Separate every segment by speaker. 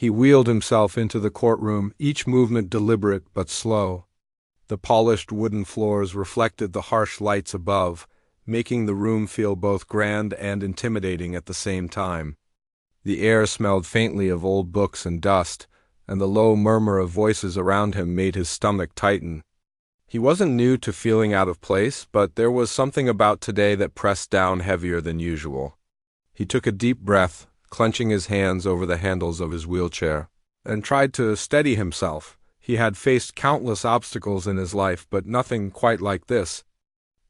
Speaker 1: He wheeled himself into the courtroom, each movement deliberate but slow. The polished wooden floors reflected the harsh lights above, making the room feel both grand and intimidating at the same time. The air smelled faintly of old books and dust, and the low murmur of voices around him made his stomach tighten. He wasn't new to feeling out of place, but there was something about today that pressed down heavier than usual. He took a deep breath, clenching his hands over the handles of his wheelchair, and tried to steady himself. He had faced countless obstacles in his life, but nothing quite like this.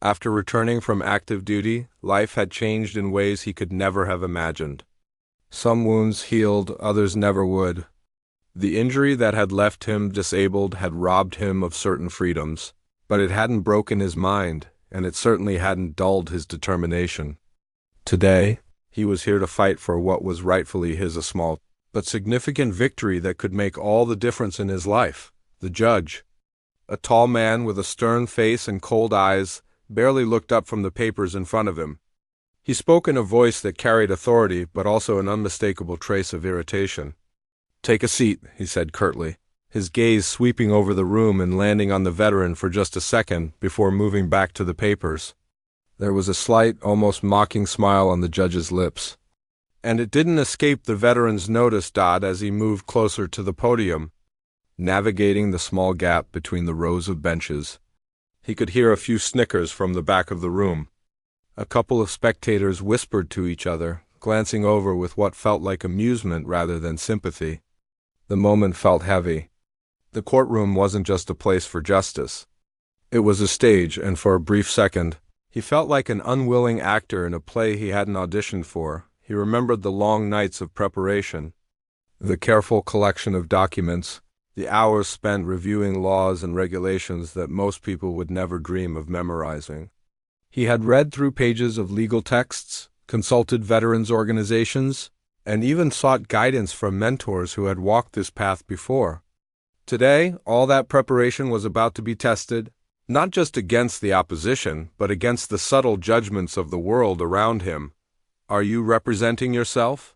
Speaker 1: After returning from active duty, life had changed in ways he could never have imagined. Some wounds healed, others never would. The injury that had left him disabled had robbed him of certain freedoms, but it hadn't broken his mind, and it certainly hadn't dulled his determination. Today, he was here to fight for what was rightfully his, a small but significant victory that could make all the difference in his life. The judge, a tall man with a stern face and cold eyes, barely looked up from the papers in front of him. He spoke in a voice that carried authority, but also an unmistakable trace of irritation. "Take a seat," he said curtly, his gaze sweeping over the room and landing on the veteran for just a second before moving back to the papers. There was a slight, almost mocking smile on the judge's lips. And it didn't escape the veteran's notice as he moved closer to the podium, navigating the small gap between the rows of benches. He could hear a few snickers from the back of the room. A couple of spectators whispered to each other, glancing over with what felt like amusement rather than sympathy. The moment felt heavy. The courtroom wasn't just a place for justice. It was a stage, and for a brief second, he felt like an unwilling actor in a play he hadn't auditioned for. He remembered the long nights of preparation, the careful collection of documents, the hours spent reviewing laws and regulations that most people would never dream of memorizing. He had read through pages of legal texts, consulted veterans organizations, and even sought guidance from mentors who had walked this path before. Today, all that preparation was about to be tested, not just against the opposition, but against the subtle judgments of the world around him. "Are you representing yourself?"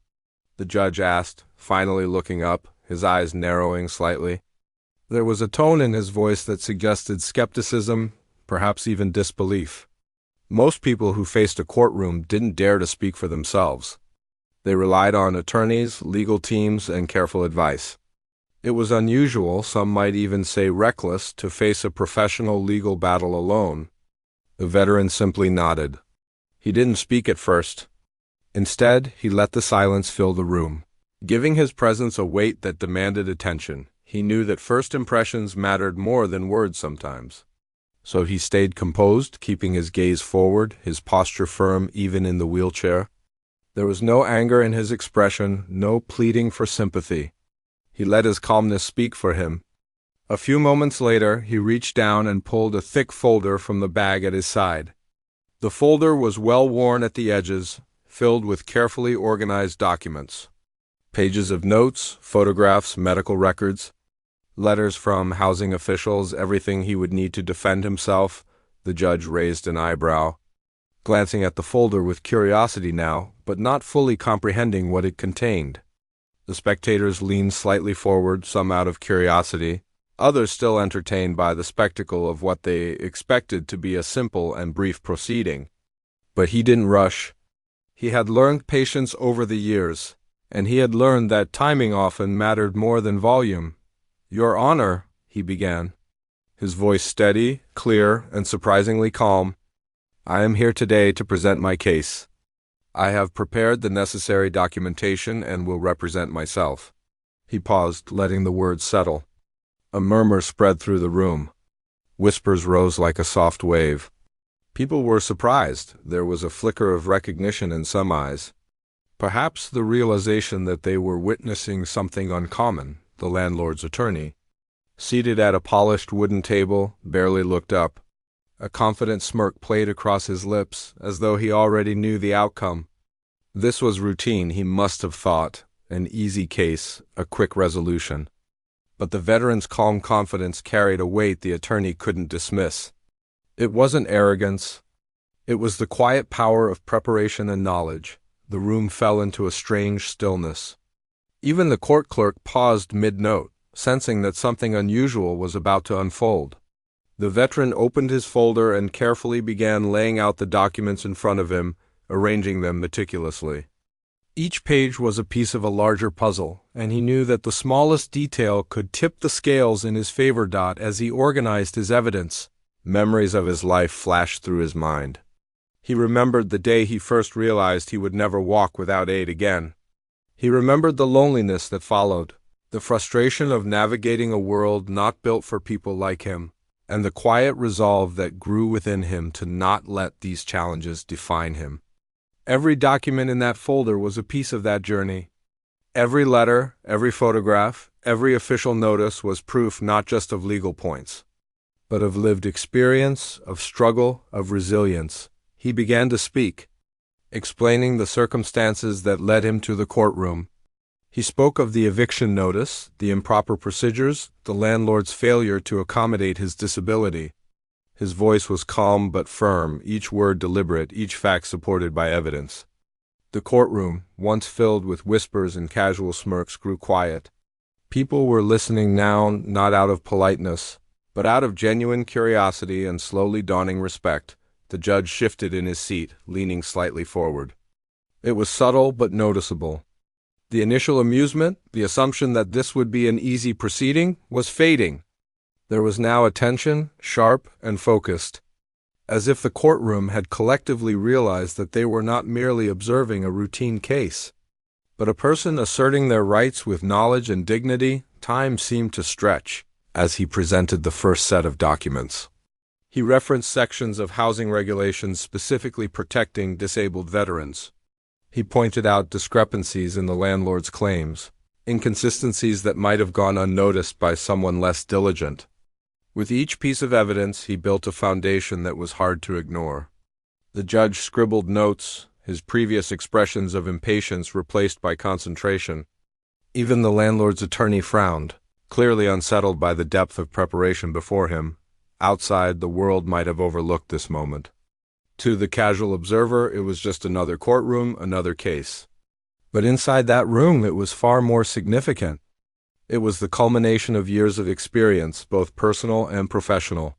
Speaker 1: the judge asked, finally looking up, his eyes narrowing slightly. There was a tone in his voice that suggested skepticism, perhaps even disbelief. Most people who faced a courtroom didn't dare to speak for themselves. They relied on attorneys, legal teams, and careful advice. It was unusual, some might even say reckless, to face a professional legal battle alone. The veteran simply nodded. He didn't speak at first. Instead, he let the silence fill the room, giving his presence a weight that demanded attention. He knew that first impressions mattered more than words sometimes. So he stayed composed, keeping his gaze forward, his posture firm even in the wheelchair. There was no anger in his expression, no pleading for sympathy. He let his calmness speak for him. A few moments later, he reached down and pulled a thick folder from the bag at his side. The folder was well worn at the edges, filled with carefully organized documents. Pages of notes, photographs, medical records, letters from housing officials, everything he would need to defend himself. The judge raised an eyebrow, glancing at the folder with curiosity now, but not fully comprehending what it contained. The spectators leaned slightly forward, some out of curiosity, others still entertained by the spectacle of what they expected to be a simple and brief proceeding. But he didn't rush. He had learned patience over the years, and he had learned that timing often mattered more than volume. "Your Honor," he began, his voice steady, clear, and surprisingly calm, "I am here today to present my case. I have prepared the necessary documentation and will represent myself." He paused, letting the words settle. A murmur spread through the room. Whispers rose like a soft wave. People were surprised. There was a flicker of recognition in some eyes. Perhaps the realization that they were witnessing something uncommon. The landlord's attorney, seated at a polished wooden table, barely looked up. A confident smirk played across his lips, as though he already knew the outcome. This was routine, he must have thought, an easy case, a quick resolution. But the veteran's calm confidence carried a weight the attorney couldn't dismiss. It wasn't arrogance. It was the quiet power of preparation and knowledge. The room fell into a strange stillness. Even the court clerk paused mid-note, sensing that something unusual was about to unfold. The veteran opened his folder and carefully began laying out the documents in front of him, arranging them meticulously. Each page was a piece of a larger puzzle, and he knew that the smallest detail could tip the scales in his favor. As he organized his evidence, memories of his life flashed through his mind. He remembered the day he first realized he would never walk without aid again. He remembered the loneliness that followed, the frustration of navigating a world not built for people like him, and the quiet resolve that grew within him to not let these challenges define him. Every document in that folder was a piece of that journey. Every letter, every photograph, every official notice was proof not just of legal points, but of lived experience, of struggle, of resilience. He began to speak, explaining the circumstances that led him to the courtroom. He spoke of the eviction notice, the improper procedures, the landlord's failure to accommodate his disability. His voice was calm but firm, each word deliberate, each fact supported by evidence. The courtroom, once filled with whispers and casual smirks, grew quiet. People were listening now, not out of politeness, but out of genuine curiosity and slowly dawning respect. The judge shifted in his seat, leaning slightly forward. It was subtle but noticeable. The initial amusement, the assumption that this would be an easy proceeding, was fading. There was now attention, sharp and focused, as if the courtroom had collectively realized that they were not merely observing a routine case, but a person asserting their rights with knowledge and dignity. Time seemed to stretch as he presented the first set of documents. He referenced sections of housing regulations specifically protecting disabled veterans. He pointed out discrepancies in the landlord's claims, inconsistencies that might have gone unnoticed by someone less diligent. With each piece of evidence, he built a foundation that was hard to ignore. The judge scribbled notes, his previous expressions of impatience replaced by concentration. Even the landlord's attorney frowned, clearly unsettled by the depth of preparation before him. Outside, the world might have overlooked this moment. To the casual observer, it was just another courtroom, another case. But inside that room, it was far more significant. It was the culmination of years of experience, both personal and professional.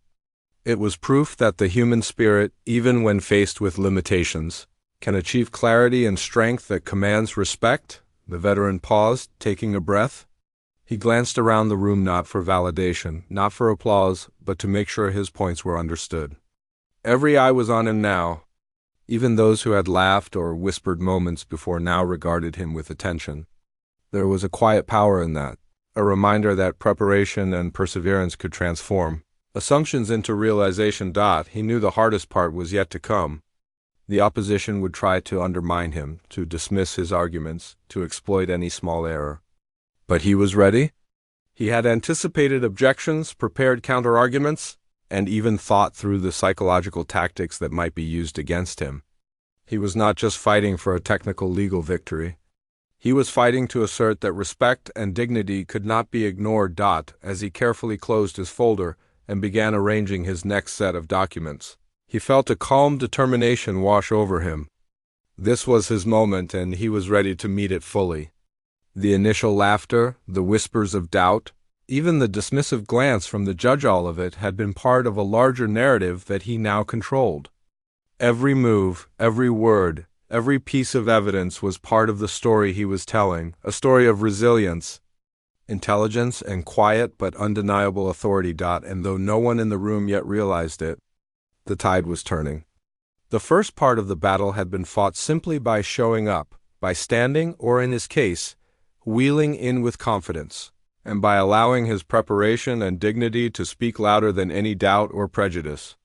Speaker 1: It was proof that the human spirit, even when faced with limitations, can achieve clarity and strength that commands respect. The veteran paused, taking a breath. He glanced around the room not for validation, not for applause, but to make sure his points were understood. Every eye was on him now. Even those who had laughed or whispered moments before now regarded him with attention. There was a quiet power in that, a reminder that preparation and perseverance could transform assumptions into realization. He knew the hardest part was yet to come. The opposition would try to undermine him, to dismiss his arguments, to exploit any small error. But he was ready. He had anticipated objections, prepared counter-arguments, and even thought through the psychological tactics that might be used against him. He was not just fighting for a technical legal victory. He was fighting to assert that respect and dignity could not be ignored. As he carefully closed his folder and began arranging his next set of documents, he felt a calm determination wash over him. This was his moment, and he was ready to meet it fully. The initial laughter, the whispers of doubt, even the dismissive glance from the judge, all of it had been part of a larger narrative that he now controlled. Every move, every word, every piece of evidence was part of the story he was telling, a story of resilience, intelligence, and quiet but undeniable authority. And though no one in the room yet realized it, the tide was turning. The first part of the battle had been fought simply by showing up, by standing, or in his case, wheeling in with confidence, and by allowing his preparation and dignity to speak louder than any doubt or prejudice.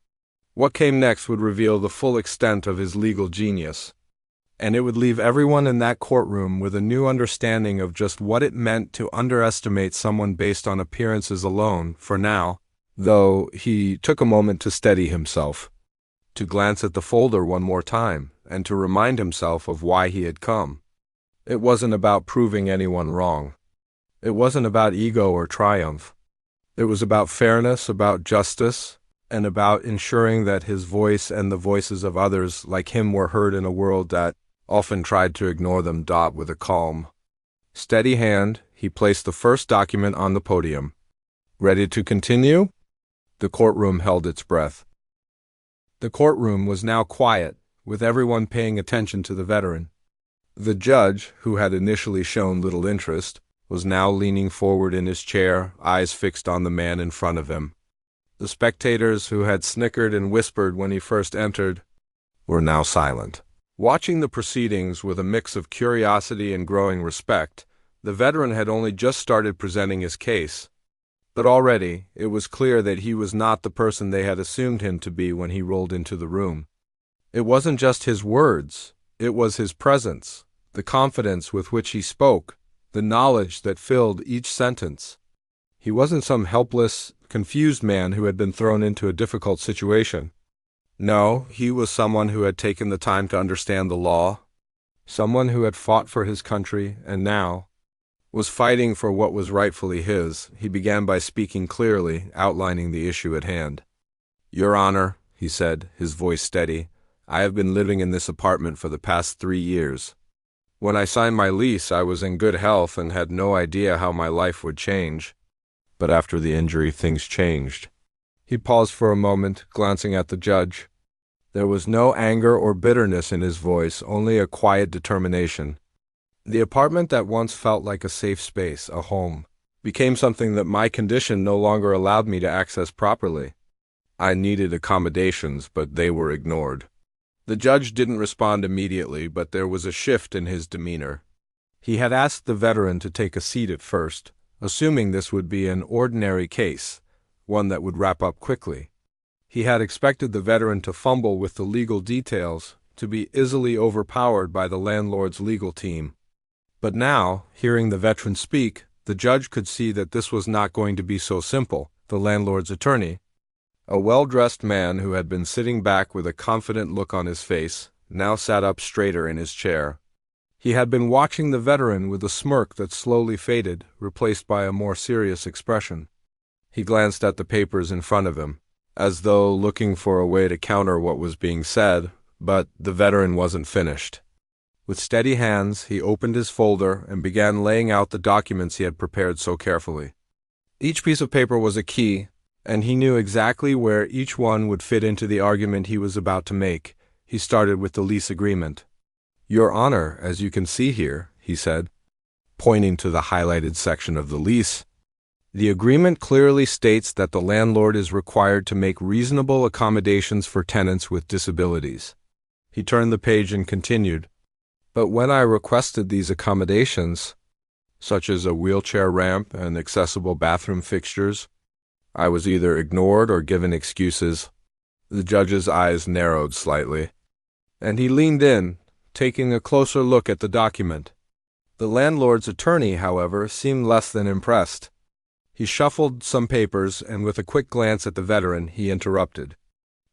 Speaker 1: What came next would reveal the full extent of his legal genius, and it would leave everyone in that courtroom with a new understanding of just what it meant to underestimate someone based on appearances alone. For now, though, he took a moment to steady himself, to glance at the folder one more time, and to remind himself of why he had come. It wasn't about proving anyone wrong. It wasn't about ego or triumph. It was about fairness, about justice, and about ensuring that his voice and the voices of others like him were heard in a world that often tried to ignore them. With a calm, Steady hand, he placed the first document on the podium. Ready to continue? The courtroom held its breath. The courtroom was now quiet, with everyone paying attention to the veteran. The judge, who had initially shown little interest, was now leaning forward in his chair, eyes fixed on the man in front of him. The spectators, who had snickered and whispered when he first entered, were now silent. Watching the proceedings with a mix of curiosity and growing respect, the veteran had only just started presenting his case. But already, it was clear that he was not the person they had assumed him to be when he rolled into the room. It wasn't just his words, it was his presence, the confidence with which he spoke, the knowledge that filled each sentence. He wasn't some helpless, confused man who had been thrown into a difficult situation. No, he was someone who had taken the time to understand the law, someone who had fought for his country and now was fighting for what was rightfully his. He began by speaking clearly, outlining the issue at hand. "Your Honor," he said, his voice steady, "I have been living in this apartment for the past 3 years. When I signed my lease, I was in good health and had no idea how my life would change. But after the injury, things changed." He paused for a moment, glancing at the judge. There was no anger or bitterness in his voice, only a quiet determination. The apartment that once felt like a safe space, a home, became something that my condition no longer allowed me to access properly. I needed accommodations, but they were ignored. The judge didn't respond immediately, but there was a shift in his demeanor. He had asked the veteran to take a seat at first, assuming this would be an ordinary case, one that would wrap up quickly. He had expected the veteran to fumble with the legal details, to be easily overpowered by the landlord's legal team. But now, hearing the veteran speak, the judge could see that this was not going to be so simple. The landlord's attorney, a well-dressed man who had been sitting back with a confident look on his face, now sat up straighter in his chair. He had been watching the veteran with a smirk that slowly faded, replaced by a more serious expression. He glanced at the papers in front of him, as though looking for a way to counter what was being said, but the veteran wasn't finished. With steady hands, he opened his folder and began laying out the documents he had prepared so carefully. Each piece of paper was a key, and he knew exactly where each one would fit into the argument he was about to make. He started with the lease agreement. "Your Honor, as you can see here," he said, pointing to the highlighted section of the lease, "the agreement clearly states that the landlord is required to make reasonable accommodations for tenants with disabilities." He turned the page and continued, "But when I requested these accommodations, such as a wheelchair ramp and accessible bathroom fixtures, I was either ignored or given excuses." The judge's eyes narrowed slightly, and he leaned in, taking a closer look at the document. The landlord's attorney, however, seemed less than impressed. He shuffled some papers, and with a quick glance at the veteran, he interrupted.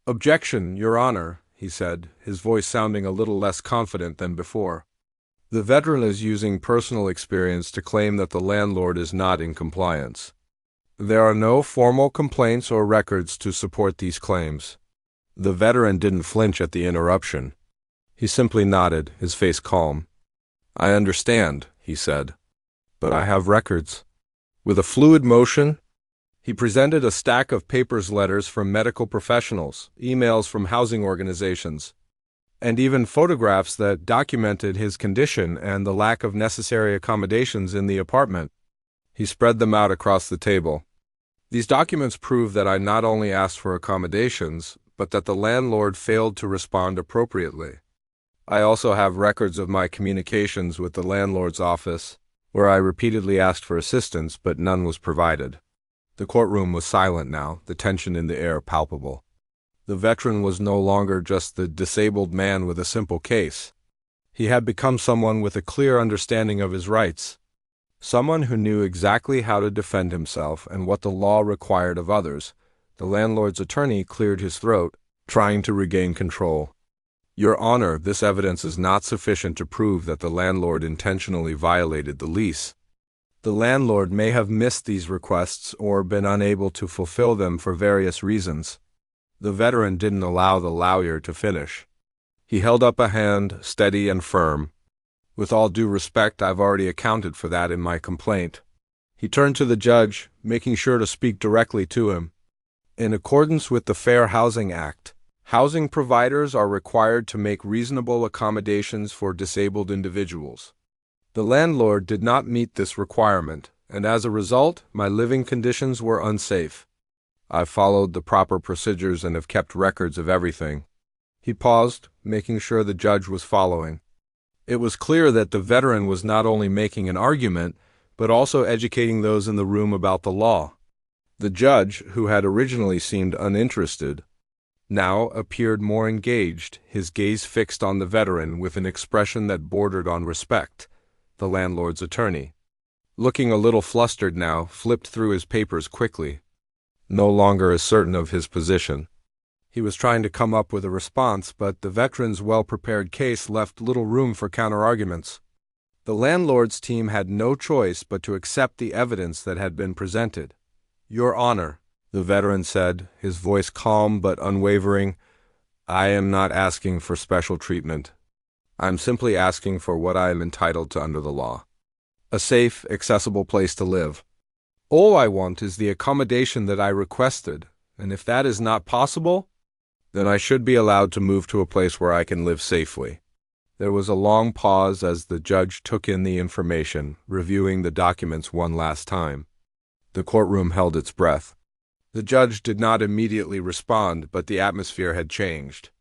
Speaker 1: "Objection, Your Honor," he said, his voice sounding a little less confident than before. "The veteran is using personal experience to claim that the landlord is not in compliance. There are no formal complaints or records to support these claims." The veteran didn't flinch at the interruption. He simply nodded, his face calm. "I understand," he said, "but I have records." With a fluid motion, he presented a stack of papers, letters from medical professionals, emails from housing organizations, and even photographs that documented his condition and the lack of necessary accommodations in the apartment. He spread them out across the table. "These documents prove that I not only asked for accommodations, but that the landlord failed to respond appropriately. I also have records of my communications with the landlord's office, where I repeatedly asked for assistance, but none was provided." The courtroom was silent now, the tension in the air palpable. The veteran was no longer just the disabled man with a simple case. He had become someone with a clear understanding of his rights, someone who knew exactly how to defend himself and what the law required of others. The landlord's attorney cleared his throat, trying to regain control. "Your Honor, this evidence is not sufficient to prove that the landlord intentionally violated the lease. The landlord may have missed these requests or been unable to fulfill them for various reasons." The veteran didn't allow the lawyer to finish. He held up a hand, steady and firm. With all due respect, I've already accounted for that in my complaint. He turned to the judge, making sure to speak directly to him. In accordance with the Fair Housing Act, housing providers are required to make reasonable accommodations for disabled individuals. The landlord did not meet this requirement, and as a result, my living conditions were unsafe. I've followed the proper procedures and have kept records of everything. He paused, making sure the judge was following. It was clear that the veteran was not only making an argument, but also educating those in the room about the law. The judge, who had originally seemed uninterested, now appeared more engaged, his gaze fixed on the veteran with an expression that bordered on respect. The landlord's attorney, looking a little flustered now, flipped through his papers quickly, no longer as certain of his position. He was trying to come up with a response, but the veteran's well-prepared case left little room for counterarguments. The landlord's team had no choice but to accept the evidence that had been presented. "Your Honor," the veteran said, his voice calm but unwavering, "I am not asking for special treatment. I'm simply asking for what I am entitled to under the law. A safe, accessible place to live. All I want is the accommodation that I requested, and if that is not possible, then I should be allowed to move to a place where I can live safely." There was a long pause as the judge took in the information, reviewing the documents one last time. The courtroom held its breath. The judge did not immediately respond, but the atmosphere had changed.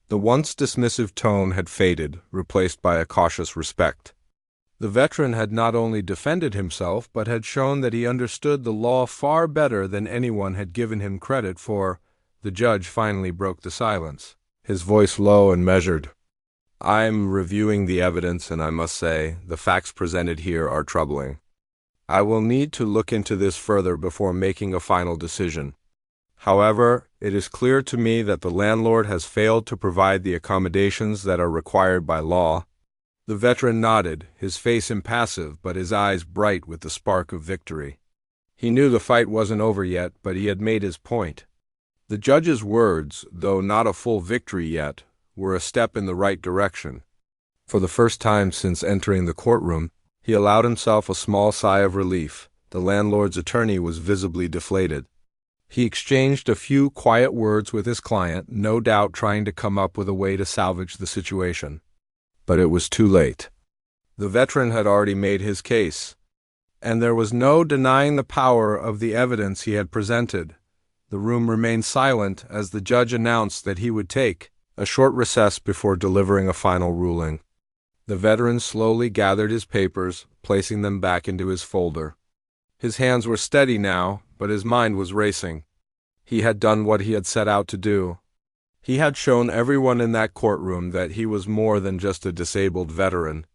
Speaker 1: The once dismissive tone had faded, replaced by a cautious respect. The veteran had not only defended himself, but had shown that he understood the law far better than anyone had given him credit for. The judge finally broke the silence, his voice low and measured. "I'm reviewing the evidence, and I must say, the facts presented here are troubling. I will need to look into this further before making a final decision. However, it is clear to me that the landlord has failed to provide the accommodations that are required by law." The veteran nodded, his face impassive but his eyes bright with the spark of victory. He knew the fight wasn't over yet, but he had made his point. The judge's words, though not a full victory yet, were a step in the right direction. For the first time since entering the courtroom, he allowed himself a small sigh of relief. The landlord's attorney was visibly deflated. He exchanged a few quiet words with his client, no doubt trying to come up with a way to salvage the situation. But it was too late. The veteran had already made his case, and there was no denying the power of the evidence he had presented. The room remained silent as the judge announced that he would take a short recess before delivering a final ruling. The veteran slowly gathered his papers, placing them back into his folder. His hands were steady now, but his mind was racing. He had done what he had set out to do. He had shown everyone in that courtroom that he was more than just a disabled veteran.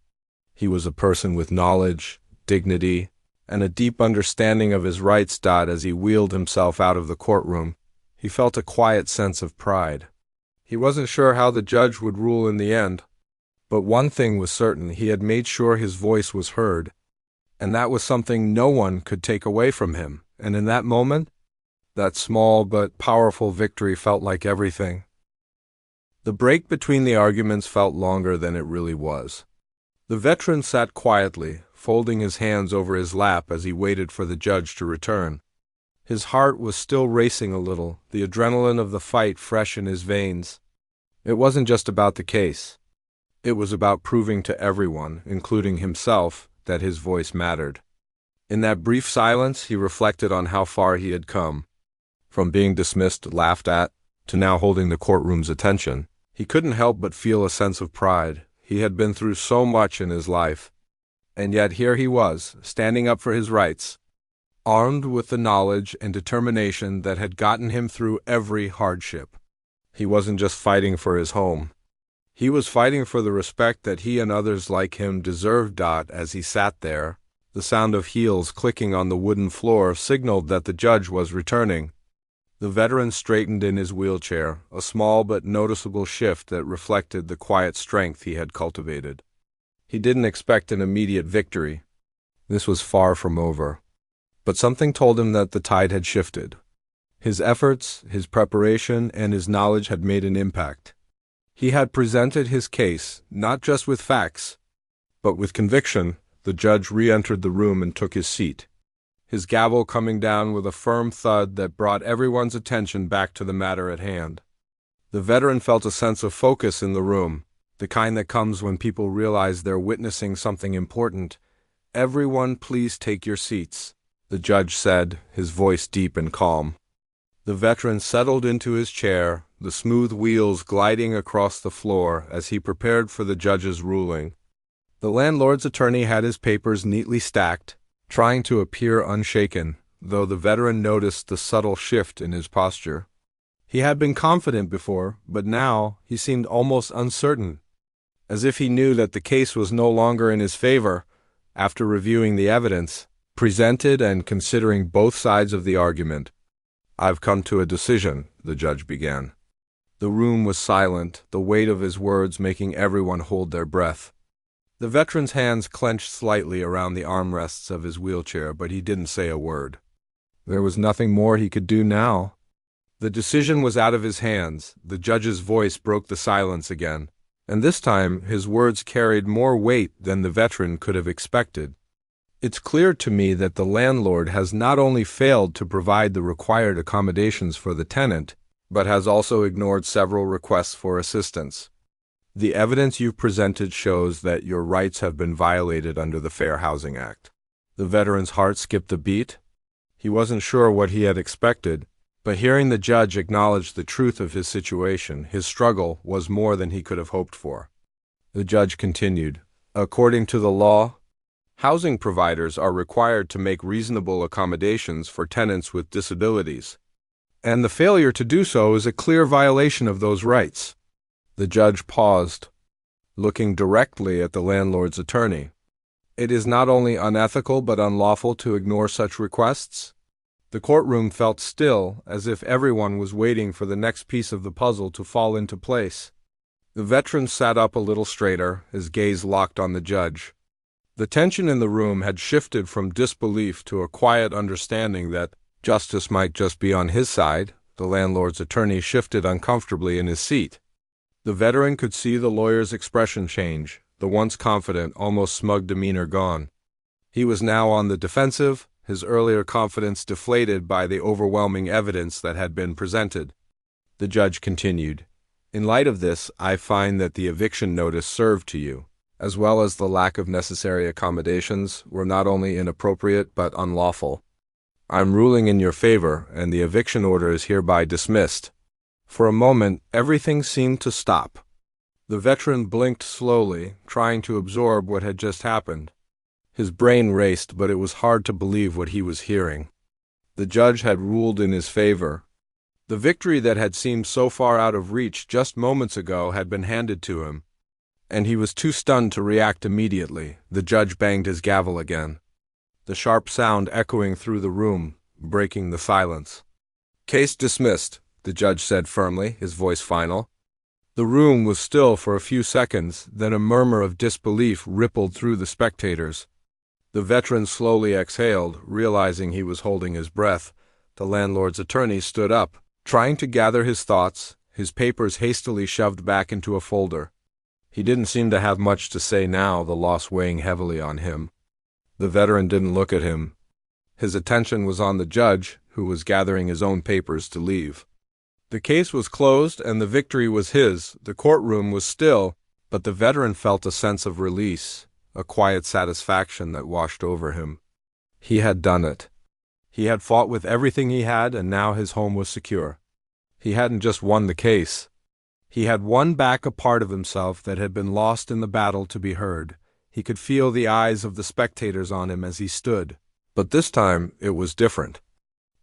Speaker 1: He was a person with knowledge, dignity, and a deep understanding of his rights. As he wheeled himself out of the courtroom, he felt a quiet sense of pride. He wasn't sure how the judge would rule in the end, but one thing was certain: he had made sure his voice was heard, and that was something no one could take away from him. And in that moment, that small but powerful victory felt like everything. The break between the arguments felt longer than it really was. The veteran sat quietly, folding his hands over his lap as he waited for the judge to return. His heart was still racing a little, the adrenaline of the fight fresh in his veins. It wasn't just about the case. It was about proving to everyone, including himself, that his voice mattered. In that brief silence, he reflected on how far he had come. From being dismissed, laughed at, to now holding the courtroom's attention. He couldn't help but feel a sense of pride. He had been through so much in his life. And yet here he was, standing up for his rights, armed with the knowledge and determination that had gotten him through every hardship. He wasn't just fighting for his home. He was fighting for the respect that he and others like him deserved. As he sat there, the sound of heels clicking on the wooden floor signaled that the judge was returning. The veteran straightened in his wheelchair, a small but noticeable shift that reflected the quiet strength he had cultivated. He didn't expect an immediate victory. This was far from over. But something told him that the tide had shifted. His efforts, his preparation, and his knowledge had made an impact. He had presented his case, not just with facts, But with conviction, the judge re-entered the room and took his seat, his gavel coming down with a firm thud that brought everyone's attention back to the matter at hand. The veteran felt a sense of focus in the room, the kind that comes when people realize they're witnessing something important. "Everyone, please take your seats," the judge said, his voice deep and calm. The veteran settled into his chair, the smooth wheels gliding across the floor as he prepared for the judge's ruling. The landlord's attorney had his papers neatly stacked, trying to appear unshaken, though the veteran noticed the subtle shift in his posture. He had been confident before, but now he seemed almost uncertain, as if he knew that the case was no longer in his favor. After reviewing the evidence presented and considering both sides of the argument, "I've come to a decision," the judge began. The room was silent, the weight of his words making everyone hold their breath. The veteran's hands clenched slightly around the armrests of his wheelchair, but he didn't say a word. There was nothing more he could do now. The decision was out of his hands. The judge's voice broke the silence again, and this time his words carried more weight than the veteran could have expected. "It's clear to me that the landlord has not only failed to provide the required accommodations for the tenant, but has also ignored several requests for assistance. The evidence you've presented shows that your rights have been violated under the Fair Housing Act." The veteran's heart skipped a beat. He wasn't sure what he had expected, but hearing the judge acknowledge the truth of his situation, his struggle was more than he could have hoped for. The judge continued, "According to the law, housing providers are required to make reasonable accommodations for tenants with disabilities, and the failure to do so is a clear violation of those rights." The judge paused, looking directly at the landlord's attorney. "It is not only unethical but unlawful to ignore such requests?" The courtroom felt still, as if everyone was waiting for the next piece of the puzzle to fall into place. The veteran sat up a little straighter, his gaze locked on the judge. The tension in the room had shifted from disbelief to a quiet understanding that justice might just be on his side. The landlord's attorney shifted uncomfortably in his seat. The veteran could see the lawyer's expression change, the once confident, almost smug demeanor gone. He was now on the defensive, his earlier confidence deflated by the overwhelming evidence that had been presented. The judge continued, "In light of this, I find that the eviction notice served to you, as well as the lack of necessary accommodations, were not only inappropriate but unlawful. I'm ruling in your favor, and the eviction order is hereby dismissed." For a moment, everything seemed to stop. The veteran blinked slowly, trying to absorb what had just happened. His brain raced, but it was hard to believe what he was hearing. The judge had ruled in his favor. The victory that had seemed so far out of reach just moments ago had been handed to him, and he was too stunned to react immediately. The judge banged his gavel again, the sharp sound echoing through the room, breaking the silence. "Case dismissed," the judge said firmly, his voice final. The room was still for a few seconds, then a murmur of disbelief rippled through the spectators. The veteran slowly exhaled, realizing he was holding his breath. The landlord's attorney stood up, trying to gather his thoughts, his papers hastily shoved back into a folder. He didn't seem to have much to say now, the loss weighing heavily on him. The veteran didn't look at him. His attention was on the judge, who was gathering his own papers to leave. The case was closed and the victory was his. The courtroom was still, but the veteran felt a sense of release, a quiet satisfaction that washed over him. He had done it. He had fought with everything he had, and now his home was secure. He hadn't just won the case. He had won back a part of himself that had been lost in the battle to be heard. He could feel the eyes of the spectators on him as he stood. But this time it was different.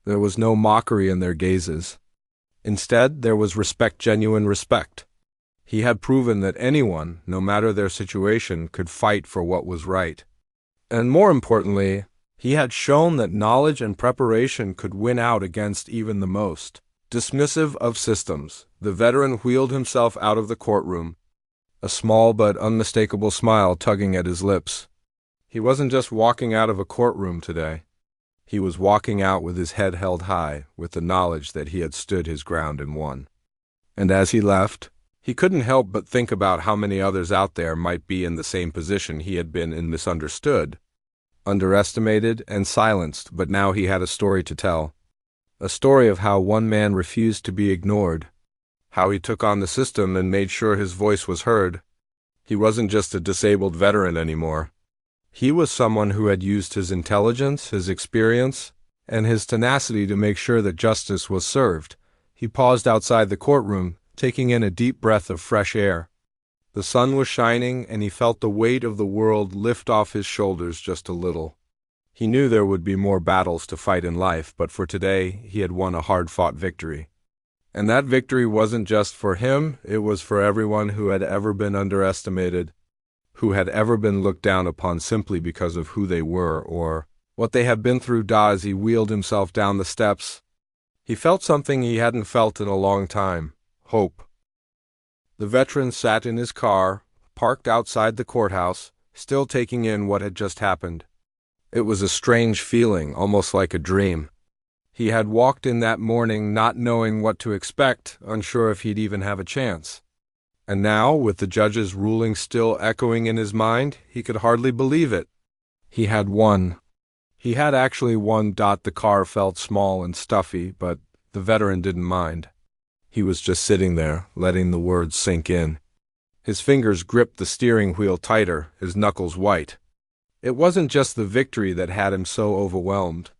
Speaker 1: There was no mockery in their gazes. Instead, there was respect, genuine respect. He had proven that anyone, no matter their situation, could fight for what was right. And more importantly, he had shown that knowledge and preparation could win out against even the most dismissive of systems. The veteran wheeled himself out of the courtroom, a small but unmistakable smile tugging at his lips. He wasn't just walking out of a courtroom today. He was walking out with his head held high, with the knowledge that he had stood his ground and won. And as he left, He couldn't help but think about how many others out there might be in the same position he had been in, misunderstood, underestimated, and silenced, but now he had a story to tell. A story of how one man refused to be ignored, how he took on the system and made sure his voice was heard. He wasn't just a disabled veteran anymore. He was someone who had used his intelligence, his experience, and his tenacity to make sure that justice was served. He paused outside the courtroom, taking in a deep breath of fresh air. The sun was shining, and he felt the weight of the world lift off his shoulders just a little. He knew there would be more battles to fight in life, but for today, he had won a hard-fought victory. And that victory wasn't just for him, it was for everyone who had ever been underestimated, who had ever been looked down upon simply because of who they were or what they had been through. As he wheeled himself down the steps, he felt something he hadn't felt in a long time: hope. The veteran sat in his car, parked outside the courthouse, still taking in what had just happened. It was a strange feeling, almost like a dream. He had walked in that morning not knowing what to expect, unsure if he'd even have a chance. And now, with the judge's ruling still echoing in his mind, he could hardly believe it. He had won. He had actually won. The car felt small and stuffy, but the veteran didn't mind. He was just sitting there, letting the words sink in. His fingers gripped the steering wheel tighter, his knuckles white. It wasn't just the victory that had him so overwhelmed.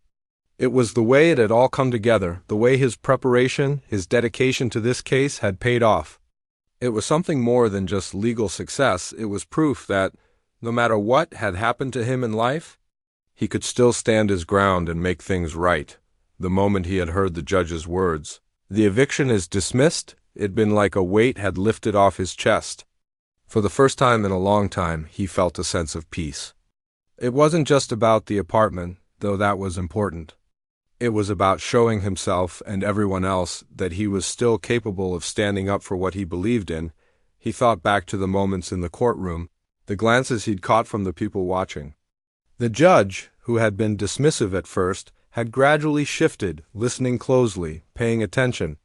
Speaker 1: It was the way it had all come together, the way his preparation, his dedication to this case had paid off. It was something more than just legal success. It was proof that, no matter what had happened to him in life, he could still stand his ground and make things right. The moment he had heard the judge's words, "The eviction is dismissed," it'd been like a weight had lifted off his chest. For the first time in a long time, he felt a sense of peace. It wasn't just about the apartment, though that was important. It was about showing himself and everyone else that he was still capable of standing up for what he believed in. He thought back to the moments in the courtroom, the glances he'd caught from the people watching. The judge, who had been dismissive at first, had gradually shifted, listening closely, paying attention.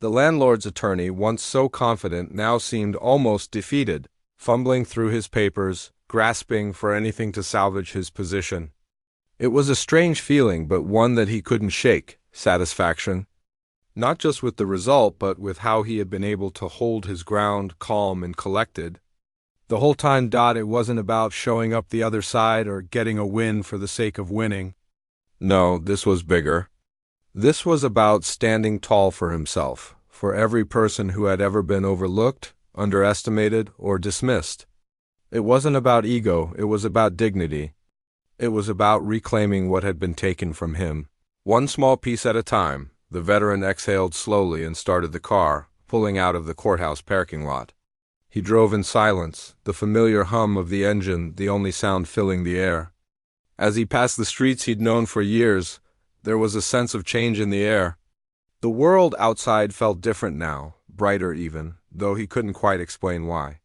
Speaker 1: The landlord's attorney, once so confident, now seemed almost defeated, fumbling through his papers, grasping for anything to salvage his position. It was a strange feeling, but one that he couldn't shake: satisfaction. Not just with the result, but with how he had been able to hold his ground, calm and collected. The whole time. It wasn't about showing up the other side or getting a win for the sake of winning. No, this was bigger. This was about standing tall for himself, for every person who had ever been overlooked, underestimated, or dismissed. It wasn't about ego, it was about dignity. It was about reclaiming what had been taken from him. One small piece at a time. The veteran exhaled slowly and started the car, pulling out of the courthouse parking lot. He drove in silence, the familiar hum of the engine the only sound filling the air. As he passed the streets he'd known for years, there was a sense of change in the air. The world outside felt different now, brighter even, though he couldn't quite explain why.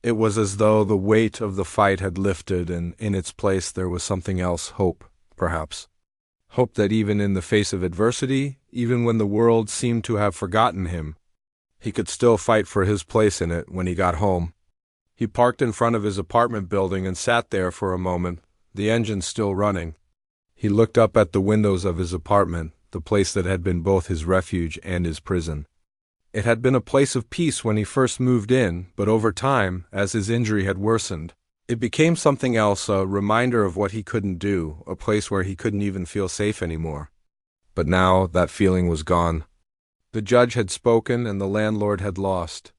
Speaker 1: It was as though the weight of the fight had lifted, and in its place there was something else: hope, perhaps. Hope that even in the face of adversity, even when the world seemed to have forgotten him, he could still fight for his place in it when he got home. He parked in front of his apartment building and sat there for a moment, the engine still running. He looked up at the windows of his apartment, the place that had been both his refuge and his prison. It had been a place of peace when he first moved in, but over time, as his injury had worsened, it became something else, a reminder of what he couldn't do, a place where he couldn't even feel safe anymore. But now that feeling was gone. The judge had spoken and the landlord had lost.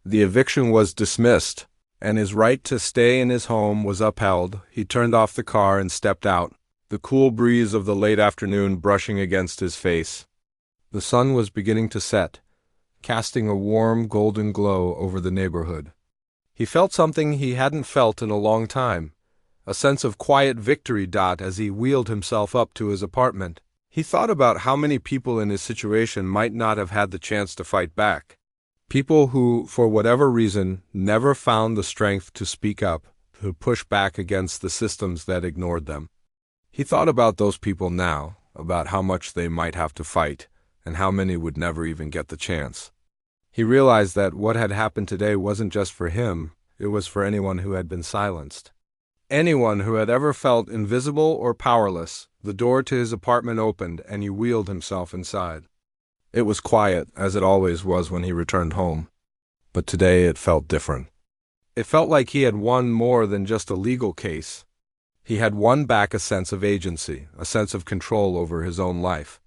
Speaker 1: The eviction was dismissed, and his right to stay in his home was upheld. He turned off the car and stepped out, the cool breeze of the late afternoon brushing against his face. The sun was beginning to set, casting a warm golden glow over the neighborhood. He felt something he hadn't felt in a long time, a sense of quiet victory. As he wheeled himself up to his apartment, he thought about how many people in his situation might not have had the chance to fight back. People who, for whatever reason, never found the strength to speak up, to push back against the systems that ignored them. He thought about those people now, about how much they might have to fight, and how many would never even get the chance. He realized that what had happened today wasn't just for him, it was for anyone who had been silenced. Anyone who had ever felt invisible or powerless. The door to his apartment opened and he wheeled himself inside. It was quiet, as it always was when he returned home. But today it felt different. It felt like he had won more than just a legal case. He had won back a sense of agency, a sense of control over his own life.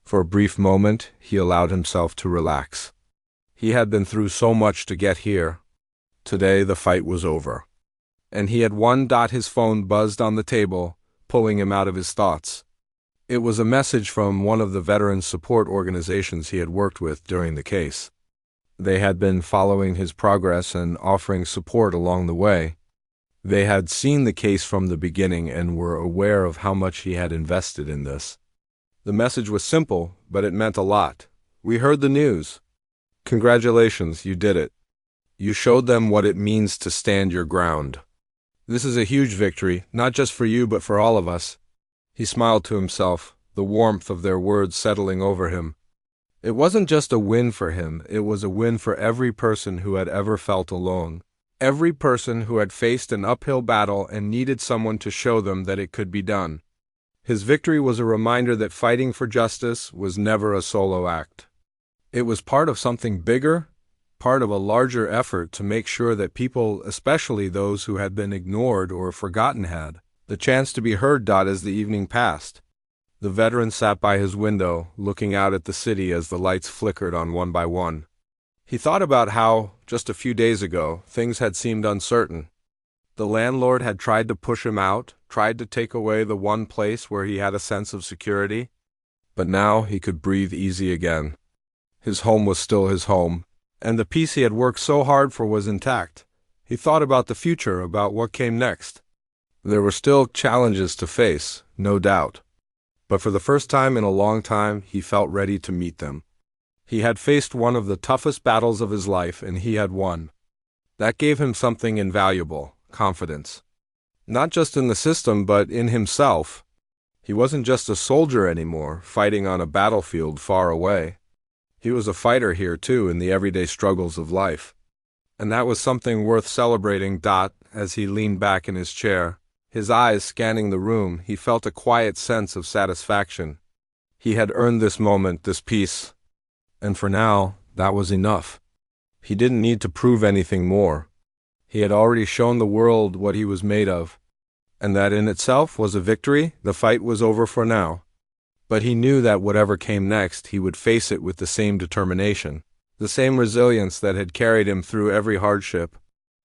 Speaker 1: For a brief moment, he allowed himself to relax. He had been through so much to get here. Today the fight was over. And he had won. His phone buzzed on the table, pulling him out of his thoughts. It was a message from one of the veteran support organizations he had worked with during the case. They had been following his progress and offering support along the way. They had seen the case from the beginning and were aware of how much he had invested in this. The message was simple, but it meant a lot. We heard the news. Congratulations, you did it. You showed them what it means to stand your ground. This is a huge victory, not just for you but for all of us. He smiled to himself, the warmth of their words settling over him. It wasn't just a win for him, it was a win for every person who had ever felt alone. Every person who had faced an uphill battle and needed someone to show them that it could be done. His victory was a reminder that fighting for justice was never a solo act. It was part of something bigger, part of a larger effort to make sure that people, especially those who had been ignored or forgotten, had the chance to be heard. As the evening passed, the veteran sat by his window, looking out at the city as the lights flickered on one by one. He thought about how, just a few days ago, things had seemed uncertain. The landlord had tried to push him out, tried to take away the one place where he had a sense of security. But now he could breathe easy again. His home was still his home, and the peace he had worked so hard for was intact. He thought about the future, about what came next. There were still challenges to face, no doubt. But for the first time in a long time, he felt ready to meet them. He had faced one of the toughest battles of his life, and he had won. That gave him something invaluable, confidence. Not just in the system, but in himself. He wasn't just a soldier anymore, fighting on a battlefield far away. He was a fighter here, too, in the everyday struggles of life. And that was something worth celebrating. As he leaned back in his chair, his eyes scanning the room, he felt a quiet sense of satisfaction. He had earned this moment, this peace. And for now, that was enough. He didn't need to prove anything more. He had already shown the world what he was made of. And that in itself was a victory. The fight was over for now. But he knew that whatever came next, he would face it with the same determination, the same resilience that had carried him through every hardship.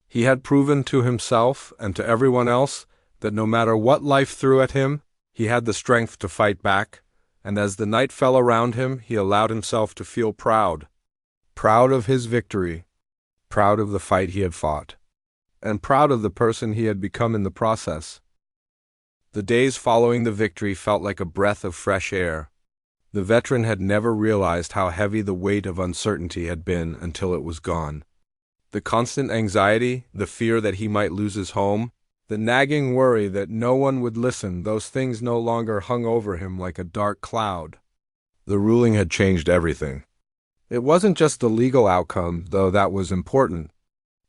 Speaker 1: He had proven to himself and to everyone else that no matter what life threw at him, he had the strength to fight back. And as the night fell around him, he allowed himself to feel proud. Proud of his victory. Proud of the fight he had fought. And proud of the person he had become in the process. The days following the victory felt like a breath of fresh air. The veteran had never realized how heavy the weight of uncertainty had been until it was gone. The constant anxiety, the fear that he might lose his home, the nagging worry that no one would listen, those things no longer hung over him like a dark cloud. The ruling had changed everything. It wasn't just the legal outcome, though that was important.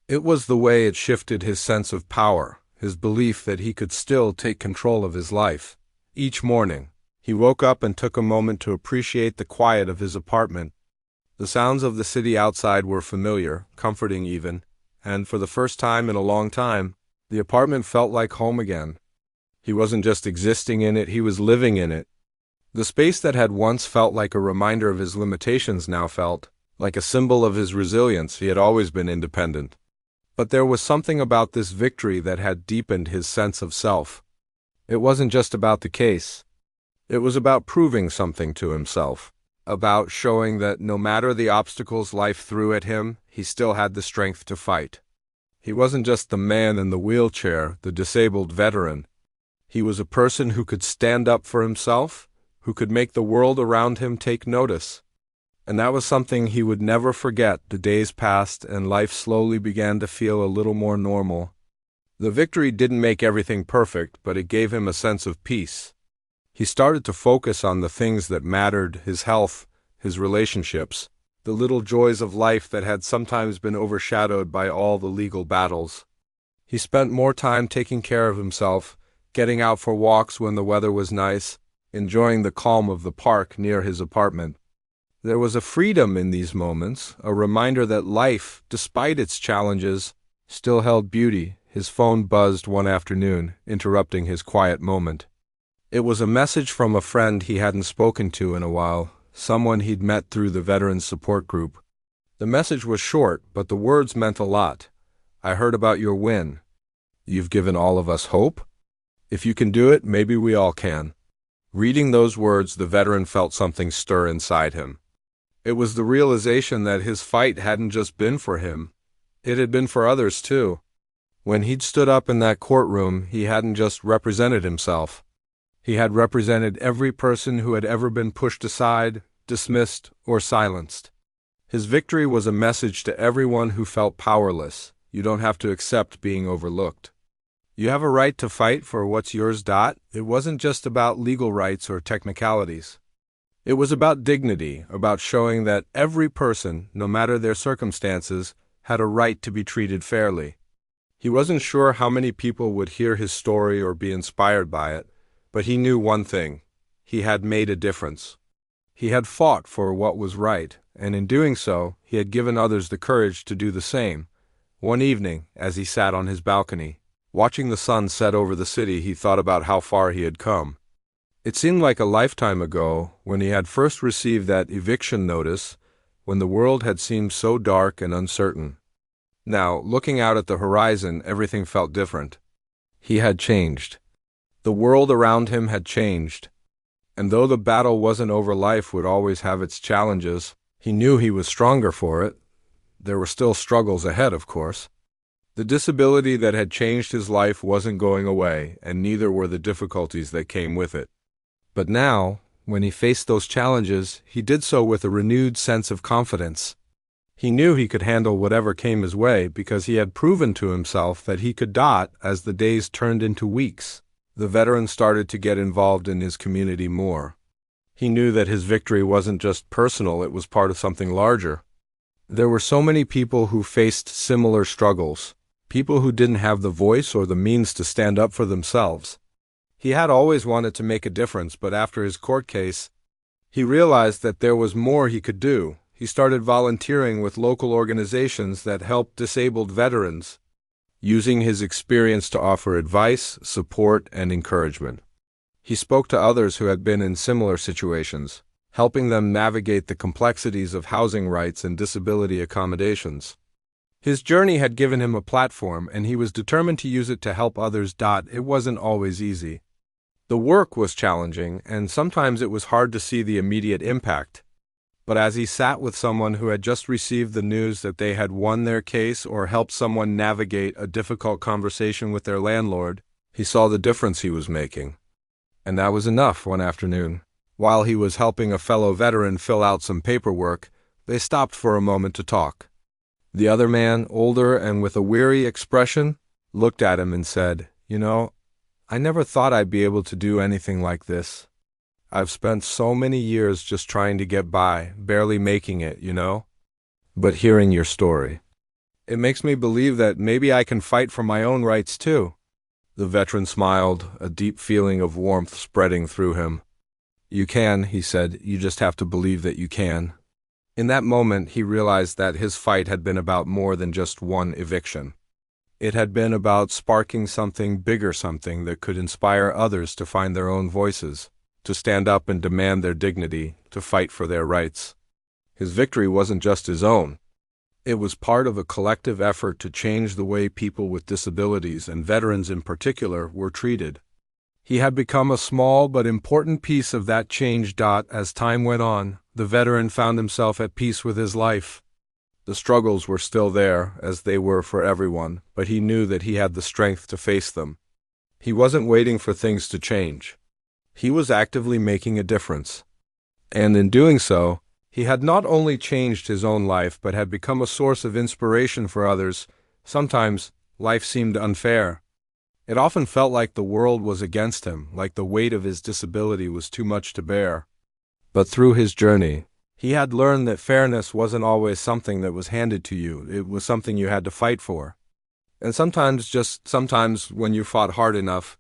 Speaker 1: It was the way it shifted his sense of power, his belief that he could still take control of his life. Each morning, he woke up and took a moment to appreciate the quiet of his apartment. The sounds of the city outside were familiar, comforting even, and for the first time in a long time, the apartment felt like home again. He wasn't just existing in it, he was living in it. The space that had once felt like a reminder of his limitations now felt like a symbol of his resilience. He had always been independent. But there was something about this victory that had deepened his sense of self. It wasn't just about the case. It was about proving something to himself, about showing that no matter the obstacles life threw at him, he still had the strength to fight. He wasn't just the man in the wheelchair, the disabled veteran. He was a person who could stand up for himself, who could make the world around him take notice. And that was something he would never forget. The days passed, and life slowly began to feel a little more normal. The victory didn't make everything perfect, but it gave him a sense of peace. He started to focus on the things that mattered: his health, his relationships, the little joys of life that had sometimes been overshadowed by all the legal battles. He spent more time taking care of himself, getting out for walks when the weather was nice, enjoying the calm of the park near his apartment. There was a freedom in these moments, a reminder that life, despite its challenges, still held beauty. His phone buzzed one afternoon, interrupting his quiet moment. It was a message from a friend he hadn't spoken to in a while, someone he'd met through the Veterans Support Group. The message was short, but the words meant a lot. "I heard about your win. You've given all of us hope? If you can do it, maybe we all can." Reading those words, the veteran felt something stir inside him. It was the realization that his fight hadn't just been for him. It had been for others, too. When he'd stood up in that courtroom, he hadn't just represented himself. He had represented every person who had ever been pushed aside, dismissed, or silenced. His victory was a message to everyone who felt powerless. You don't have to accept being overlooked. You have a right to fight for what's yours. It wasn't just about legal rights or technicalities. It was about dignity, about showing that every person, no matter their circumstances, had a right to be treated fairly. He wasn't sure how many people would hear his story or be inspired by it, but he knew one thing: he had made a difference. He had fought for what was right, and in doing so, he had given others the courage to do the same. One evening, as he sat on his balcony, watching the sun set over the city, he thought about how far he had come. It seemed like a lifetime ago when he had first received that eviction notice, when the world had seemed so dark and uncertain. Now, looking out at the horizon, everything felt different. He had changed. The world around him had changed. And though the battle wasn't over, life would always have its challenges. He knew he was stronger for it. There were still struggles ahead, of course. The disability that had changed his life wasn't going away, and neither were the difficulties that came with it. But now, when he faced those challenges, he did so with a renewed sense of confidence. He knew he could handle whatever came his way because he had proven to himself that he could. As the days turned into weeks, the veteran started to get involved in his community more. He knew that his victory wasn't just personal, it was part of something larger. There were so many people who faced similar struggles, people who didn't have the voice or the means to stand up for themselves. He had always wanted to make a difference, but after his court case, he realized that there was more he could do. He started volunteering with local organizations that helped disabled veterans, using his experience to offer advice, support, and encouragement. He spoke to others who had been in similar situations, helping them navigate the complexities of housing rights and disability accommodations. His journey had given him a platform, and he was determined to use it to help others. It wasn't always easy. The work was challenging, and sometimes it was hard to see the immediate impact. But as he sat with someone who had just received the news that they had won their case or helped someone navigate a difficult conversation with their landlord, he saw the difference he was making. And that was enough. One afternoon, while he was helping a fellow veteran fill out some paperwork, they stopped for a moment to talk. The other man, older and with a weary expression, looked at him and said, "You know, I never thought I'd be able to do anything like this. I've spent so many years just trying to get by, barely making it, you know? But hearing your story, it makes me believe that maybe I can fight for my own rights too." The veteran smiled, a deep feeling of warmth spreading through him. "You can," he said. "You just have to believe that you can." In that moment, he realized that his fight had been about more than just one eviction. It had been about sparking something bigger, something that could inspire others to find their own voices, to stand up and demand their dignity, to fight for their rights. His victory wasn't just his own. It was part of a collective effort to change the way people with disabilities, and veterans in particular, were treated. He had become a small but important piece of that change. As time went on, the veteran found himself at peace with his life. The struggles were still there, as they were for everyone, but he knew that he had the strength to face them. He wasn't waiting for things to change. He was actively making a difference. And in doing so, he had not only changed his own life, but had become a source of inspiration for others. Sometimes, life seemed unfair. It often felt like the world was against him, like the weight of his disability was too much to bear. But through his journey, He had learned that fairness wasn't always something that was handed to you, it was something you had to fight for. And sometimes, just sometimes, when you fought hard enough,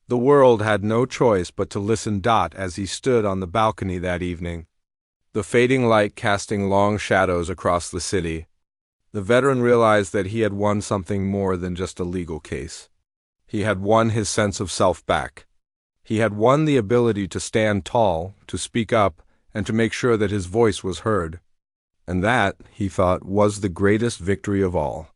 Speaker 1: the world had no choice but to listen. As he stood on the balcony that evening, the fading light casting long shadows across the city, the veteran realized that he had won something more than just a legal case. He had won his sense of self back. He had won the ability to stand tall, to speak up, and to make sure that his voice was heard. And that, he thought, was the greatest victory of all.